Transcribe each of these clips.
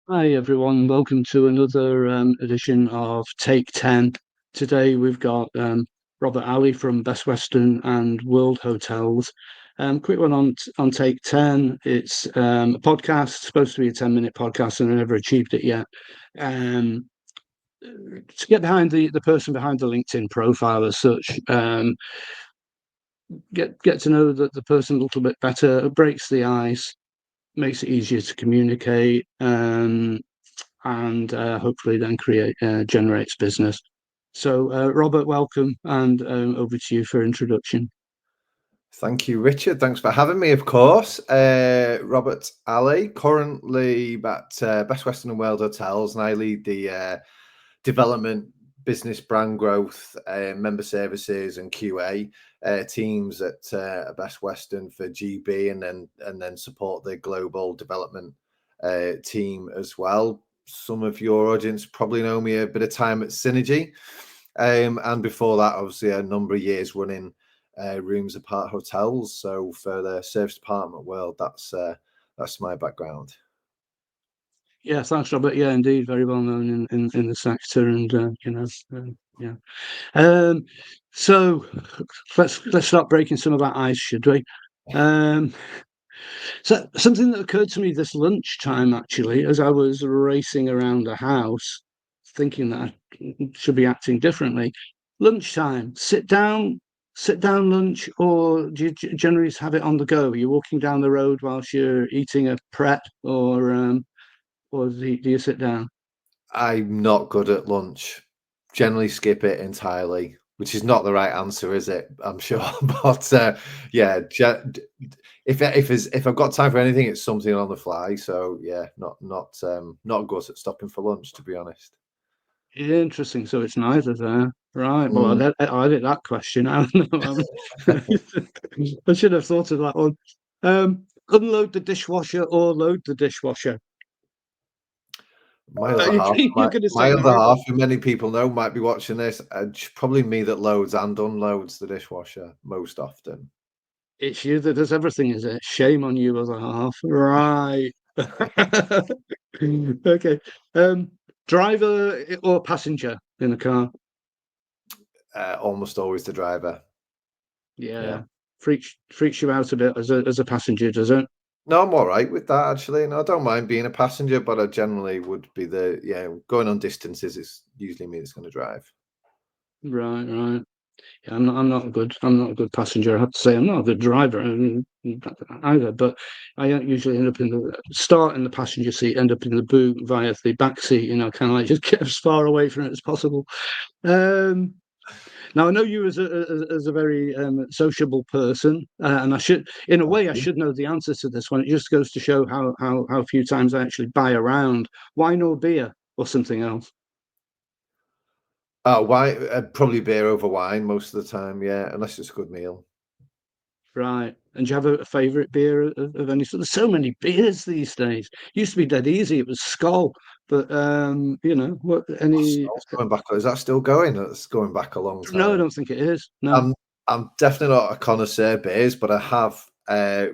Hi everyone, welcome to another edition of Take 10. Today we've got Robert Alley from Best Western and World Hotels. Quick one on Take 10. It's a podcast, supposed to be a 10-minute podcast, and I never achieved it yet. Um, to get behind the person behind the LinkedIn profile as such, get to know the person a little bit better. It breaks the ice, makes it easier to communicate. And hopefully then generates business. So, Robert, welcome, and over to you for introduction. Thank you, Richard. Thanks for having me, of course. Robert Alley, currently at Best Western and World Hotels, and I lead the development, business brand growth, member services, and QA teams at Best Western for GB, and then support the global development team as well. Some of your audience probably know me a bit of time at Synergy, and before that, obviously, a number of years running Roomzzz Aparthotels. So for the service department world, that's my background. Yeah, thanks, Robert. Yeah, indeed, very well known in the sector, and yeah. Um, so let's start breaking some of that ice, should we? Um, so something that occurred to me this lunchtime, actually, as I was racing around the house, thinking that I should be acting differently. Lunchtime, sit down lunch, or do you generally have it on the go? Are you walking down the road whilst you're eating a pret, or do you sit down? I'm not good at lunch. Generally skip it entirely, which is not the right answer, is it? I'm sure. But yeah, if I've got time for anything, it's something on the fly. So yeah, not good at stopping for lunch, to be honest. Interesting. So it's neither there. Right. Well, Mm. I did that question. I don't know. I should have thought of that one. Unload the dishwasher or load the dishwasher. My other half, You're going to my say other neither. half, who many people know might be watching this. Probably me that loads and unloads the dishwasher most often. It's you that does everything, is it? Shame on you, other half. Right. Okay. Um, Driver or passenger in a car? Almost always the driver. Yeah. Yeah. Freaks you out a bit as a passenger, does it? No, I'm all right with that actually. No, I don't mind being a passenger, but I generally would be going on distances. It's usually me that's going to drive. Right, right. Yeah, I'm not a good passenger. I have to say, I'm not a good driver either. But I usually end up in the start in the passenger seat, end up in the boot via the back seat. Kind of like just get as far away from it as possible. Um, Now I know you as a very sociable person, and in a way, I should know the answer to this one. It just goes to show how few times I actually buy around wine or beer or something else. Wine, probably beer over wine most of the time. Yeah, unless it's a good meal. Right. And do you have a favourite beer of any sort? There's so many beers these days. Used to be dead easy. It was Skull, but what Oh, any? Smells going back. Is that still going? That's going back a long No, I time. don't think it is. No. I'm I'm definitely not a connoisseur beers, but I have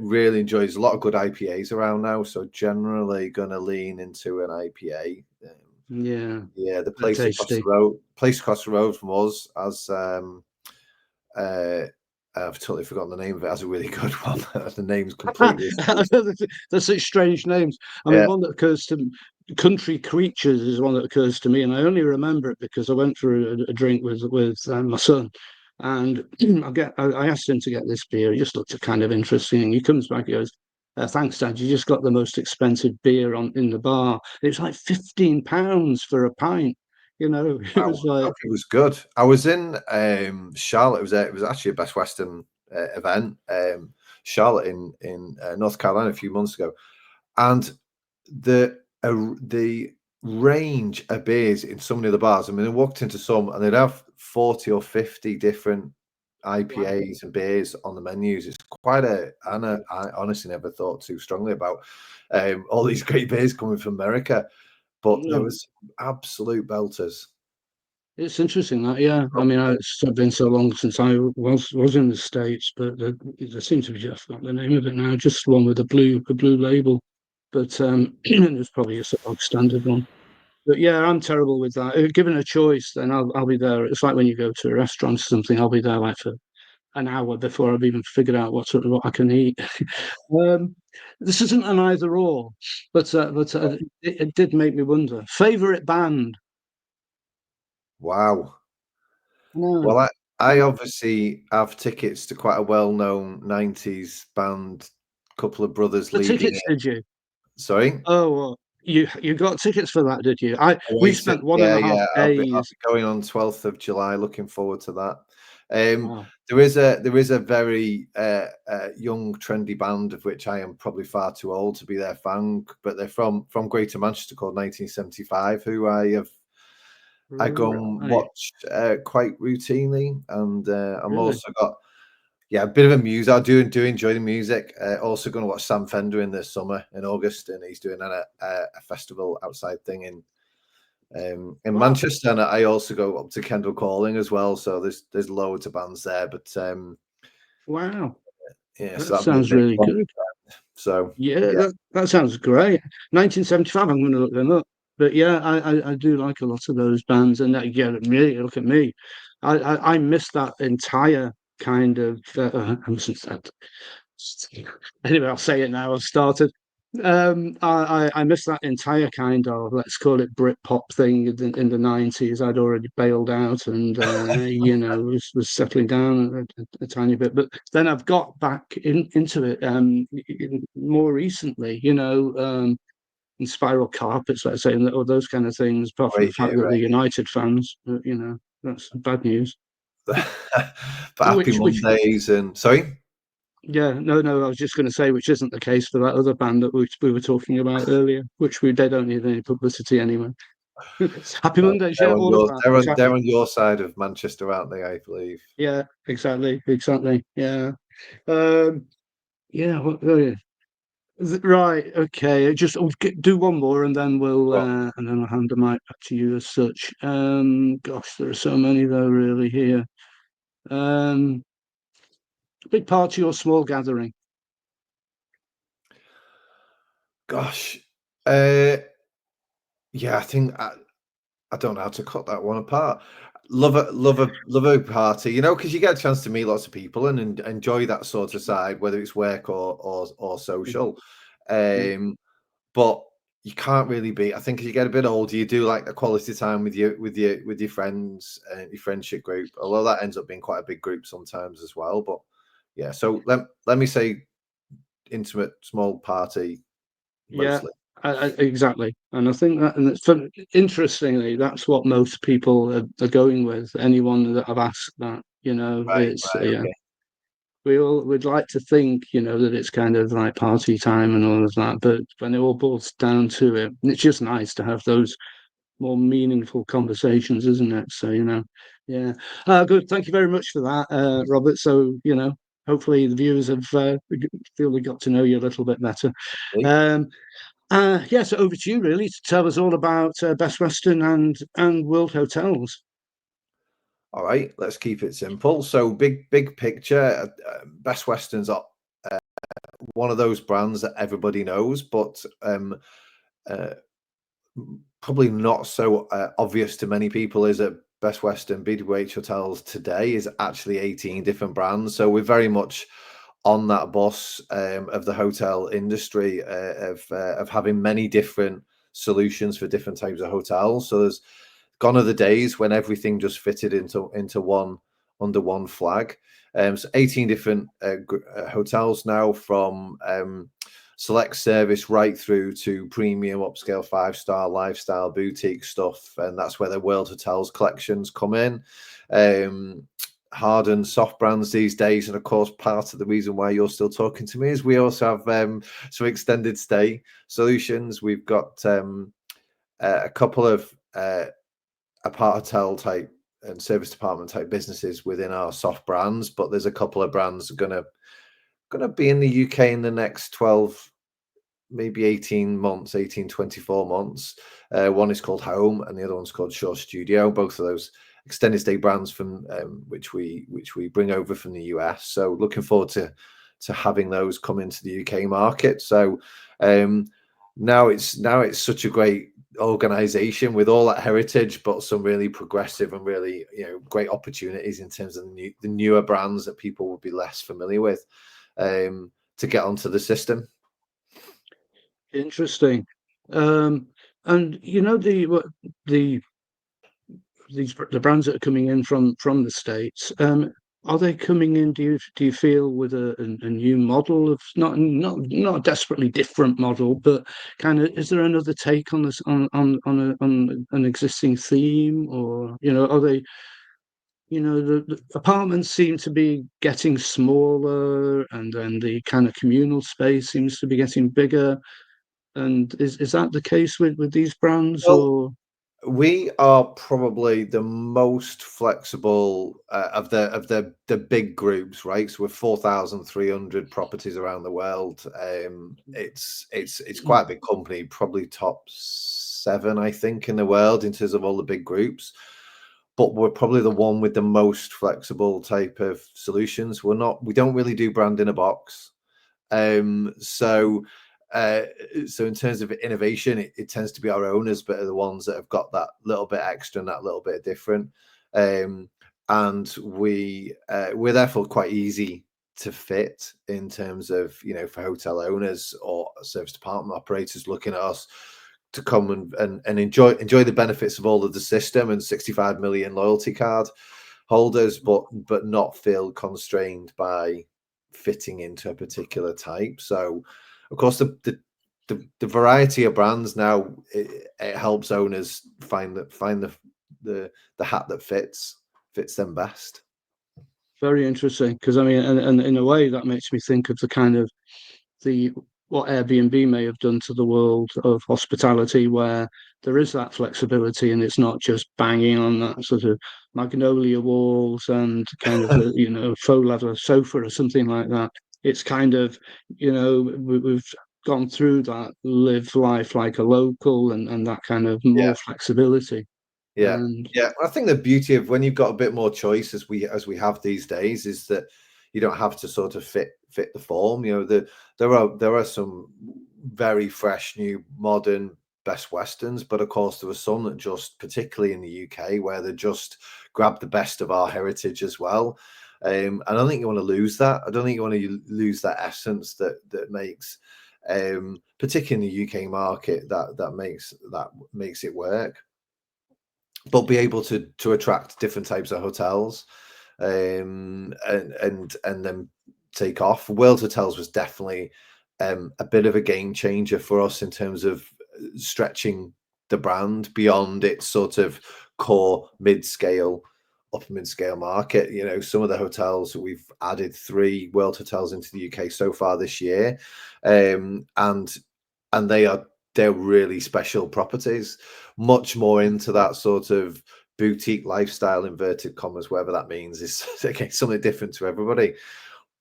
really enjoyed. There's a lot of good IPAs around now, so generally going to lean into an IPA. Yeah, Yeah, the they're tasty. place across the road from us as uh, I've totally forgotten the name of it. Has a really good one. The name's completely escaped. They're such strange names. I mean, Yeah. one that occurs to Country Creatures is one that occurs to me, and I only remember it because I went for a drink with my son, and I asked him to get this beer. It just looked kind of interesting. He comes back, he goes, "Thanks, Dad. You just got the most expensive beer on in the bar. It was like £15 for a pint. It Wow, was like, it was good. I was in Charlotte. It was actually a Best Western event, Charlotte in North Carolina a few months ago, and the range of beers in some of the bars. I mean, I walked into some and they'd have 40 or 50 different wow, IPAs and beers on the menus. It's quite I honestly never thought too strongly about all these great beers coming from America, but there no." was absolute belters. It's interesting that, yeah. I mean, it's been so long since I was in the States, but there seems to be, I forgot the name of it now, just one with a blue label. but it's probably a sort of standard one. But yeah, I'm terrible with that. Given a choice, then I'll be there. It's like when you go to a restaurant or something. I'll be there like for an hour before I've even figured out what I can eat. um, this isn't an either or, but it did make me wonder. Favorite band? Wow. No, Well, I no. obviously have tickets to quite a well-known 90s band, couple of brothers The leading tickets, it. did you? Sorry? Oh, well, you got tickets for that, did you? We Awaiting. spent one and Yeah, a half yeah. I'll days. be going on 12th of July. Looking forward to that. Um, Wow. there is a very young, trendy band of which I am probably far too old to be their fan, but they're from Greater Manchester called 1975, who I go and Right. watch quite routinely, and I'm Really? also got a bit of a music. I do enjoy the music. Also going to watch Sam Fender in the summer in August, and he's doing a festival outside thing in Wow. Manchester. And I also go up to Kendall Calling as well. So there's loads of bands there. But Wow. yeah, so That that'll be a sounds big really one. good. So Yeah, yeah, that sounds great. 1975, I'm going to look them up. But yeah, I do like a lot of those bands. And that, yeah, me, look at me. I missed that entire kind of. I mustn't say that. Anyway, I'll say it now. I've started. I missed that entire kind of, let's call it Britpop thing in the 90s. I'd already bailed out and, was settling down a tiny bit. But then I've got back into it more recently, in Spiral Carpets, let's say, or those kind of things, apart from the right, fact that they're right. United fans, that's bad news. But Happy Which Mondays and sorry. Yeah, no, I was just going to say, which isn't the case for that other band that we were talking about earlier, which they don't need any publicity anyway. Happy Mondays, yeah, They're on all of your that, they're on they're exactly. on your side of Manchester, aren't they? I believe. Yeah, exactly, yeah. Um, yeah, oh, yeah. Right, okay. Just do one more, and then I'll hand the mic back to you as such. Gosh, there are so many though, really here. Um, Big party or small gathering? Gosh, yeah, I think I don't know how to cut that one apart. Love a party, because you get a chance to meet lots of people and enjoy that sort of side, whether it's work or Yeah, social. yeah, But you can't really be. I think as you get a bit older, you do like the quality time with your friends and your friendship group. Although that ends up being quite a big group sometimes as well. But yeah, so let me say intimate small party yeah, mostly. exactly. And I think that, and interestingly, that's what most people are going with. Anyone that I've asked that, Right, it's right, yeah. okay. We'd like to think, that it's kind of like party time and all of that, but when it all boils down to it, it's just nice to have those more meaningful conversations, isn't it? So, yeah. Good. Thank you very much for that, Robert. So, hopefully the viewers have feel they got to know you a little bit better. Um, yeah, so over to you really to tell us all about Best Western and World Hotels. All right, let's keep it simple. So big picture, Best Western's are one of those brands that everybody knows, but uh, probably not so obvious to many people is that Best Western BWH Hotels today is actually 18 different brands. So we're very much on that bus of the hotel industry of having many different solutions for different types of hotels. So there's gone are the days when everything just fitted into one under one flag. So 18 different hotels now, from select service right through to premium upscale 5-star lifestyle boutique stuff, and that's where the World Hotels collections come in. Hard and soft brands these days, and of course part of the reason why you're still talking to me is we also have some extended stay solutions. We've got a couple of Aparthotel type and service department type businesses within our soft brands, but there's a couple of brands gonna be in the UK in the next 12, maybe 18 months, 18, 24 months. One is called Home and the other one's called Shore Studio. Both of those extended stay brands from which we bring over from the US. So looking forward to having those come into the UK market. So now it's such a great organization with all that heritage, but some really progressive and really great opportunities in terms of the newer brands that people would be less familiar with to get onto the system. Interesting. And the the brands that are coming in from the States, are they coming in, do you feel, with a new model of, not a desperately different model, but kind of, is there another take on this, on an existing theme? Or, are they, the apartments seem to be getting smaller, and then the kind of communal space seems to be getting bigger. And is that the case with these brands, Well, or? we are probably the most flexible of the big groups, right? So we're 4,300 properties around the world. It's quite a big company, probably top 7, I think, in the world in terms of all the big groups. But we're probably the one with the most flexible type of solutions. We don't really do brand in a box. So in terms of innovation, it tends to be our owners, but are the ones that have got that little bit extra and that little bit different. And we're therefore quite easy to fit in terms of, for hotel owners or service department operators looking at us to come and enjoy the benefits of all of the system and 65 million loyalty card holders, but not feel constrained by fitting into a particular type. So of course the variety of brands now, it helps owners find the hat that fits them best. Very interesting, because I mean, and in a way, that makes me think of the kind of the what Airbnb may have done to the world of hospitality, where there is that flexibility, and it's not just banging on that sort of magnolia walls and kind of a faux leather sofa or something like that. It's kind of, we've gone through that, live life like a local, and that kind of Yeah. more flexibility. Yeah, And yeah. I think the beauty of when you've got a bit more choice, as we have these days, is that you don't have to sort of fit the form. There are some very fresh, new, modern Best Westerns, but of course there are some that just, particularly in the UK, where they just grab the best of our heritage as well. And I don't think you want to lose that. I don't think you want to lose that essence that makes, particularly in the UK market, that makes it work. But be able to attract different types of hotels, and then take off. WorldHotels was definitely a bit of a game changer for us in terms of stretching the brand beyond its sort of core upper mid-scale market. Some of the hotels, we've added 3 WorldHotels into the UK so far this year, and they're really special properties, much more into that sort of boutique lifestyle, inverted commas, whatever that means, is again something different to everybody,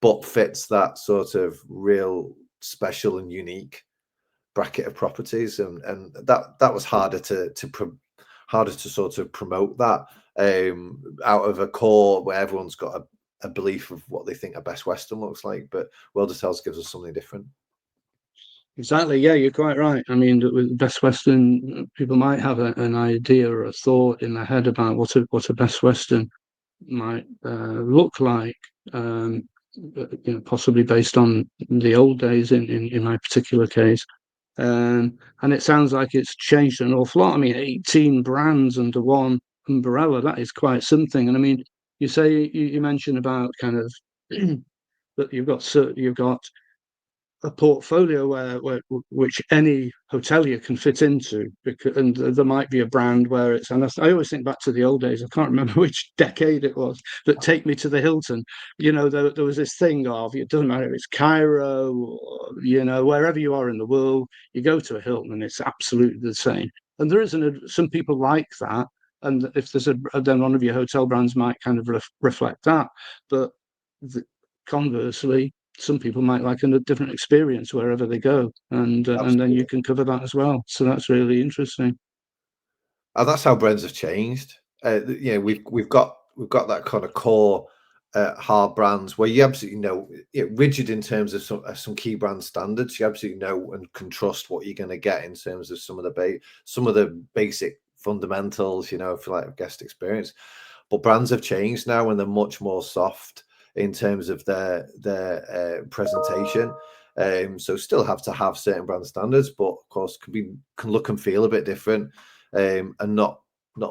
but fits that sort of real special and unique bracket of properties. And that was harder to sort of promote that out of a core where everyone's got a belief of what they think a Best Western looks like. But World Hotels gives us something different. exactly, yeah, you're quite right. I mean, with Best Western, people might have an idea or a thought in their head about what a Best Western might look like, possibly based on the old days in my particular case. And it sounds like it's changed an awful lot. I mean, 18 brands under one umbrella, that is quite something. And I mean, you mentioned about kind of that you've got a portfolio which any hotelier can fit into, and there might be a brand where it's, and I always think back to the old days. I can't remember which decade it was, but take me to the Hilton. There was this thing of, it doesn't matter if it's Cairo or wherever you are in the world, you go to a Hilton and it's absolutely the same. And there isn't some people like that, and if there's then one of your hotel brands might kind of reflect that, but conversely, some people might like a different experience wherever they go, and then you Absolutely. can cover that as well. So that's really interesting. And that's how brands have changed. We've got that kind of core hard brands where you absolutely know rigid in terms of some key brand standards. You absolutely know and can trust what you're going to get in terms of some of the basic fundamentals, if you like, of guest experience. But brands have changed now, and they're much more soft in terms of their presentation. So still have to have certain brand standards, but of course can look and feel a bit different, and not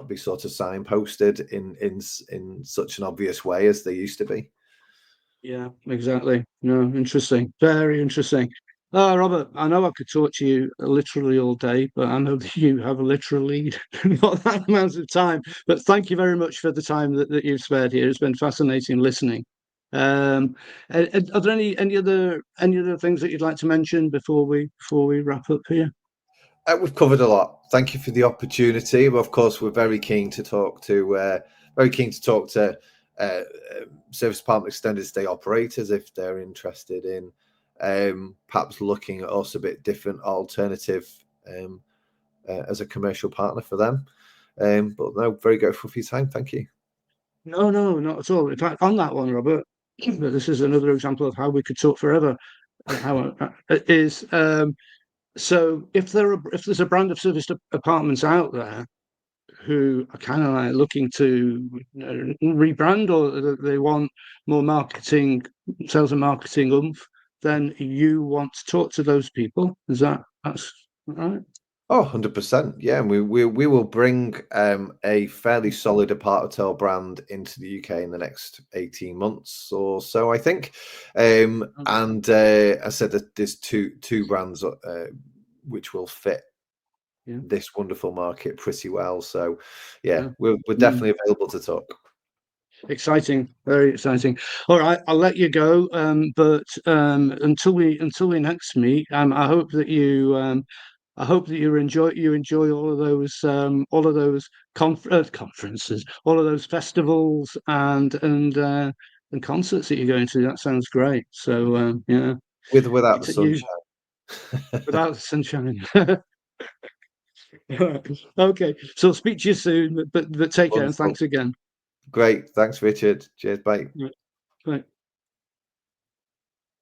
be sort of signposted in such an obvious way as they used to be. Yeah, exactly. No, interesting. Very interesting. Robert, I know I could talk to you literally all day, but I know that you have literally not that amount of time. But thank you very much for the time that you've spared here. It's been fascinating listening. Are there any other things that you'd like to mention before we wrap up here? We've covered a lot. Thank you for the opportunity. But of course, we're very keen to talk to service department extended stay operators if they're interested in perhaps looking at us a bit different alternative as a commercial partner for them. But no, very grateful for your time. Thank you. No, no, not at all. In fact, on that one, Robert, this is another example of how we could talk forever. How it is. So if there's a brand of serviced apartments out there who are kind of like looking to rebrand, or they want more marketing, sales and marketing oomph, then you want to talk to those people. That's right? Oh, 100%. Yeah, and we will bring a fairly solid Aparthotel brand into the UK in the next 18 months or so, I think. And I said that there's two brands which will fit this wonderful market pretty well. So, yeah, we're definitely available to talk. Exciting, very exciting. All right, I'll let you go. But until we next meet, I hope that you enjoy all of those conferences, all of those festivals and concerts that you're going to. That sounds great. So yeah, Without the you sunshine. without the sunshine. Okay, so I'll speak to you soon. But take care and Wonderful. thanks again. Great. Thanks, Richard. Cheers. Bye. Right.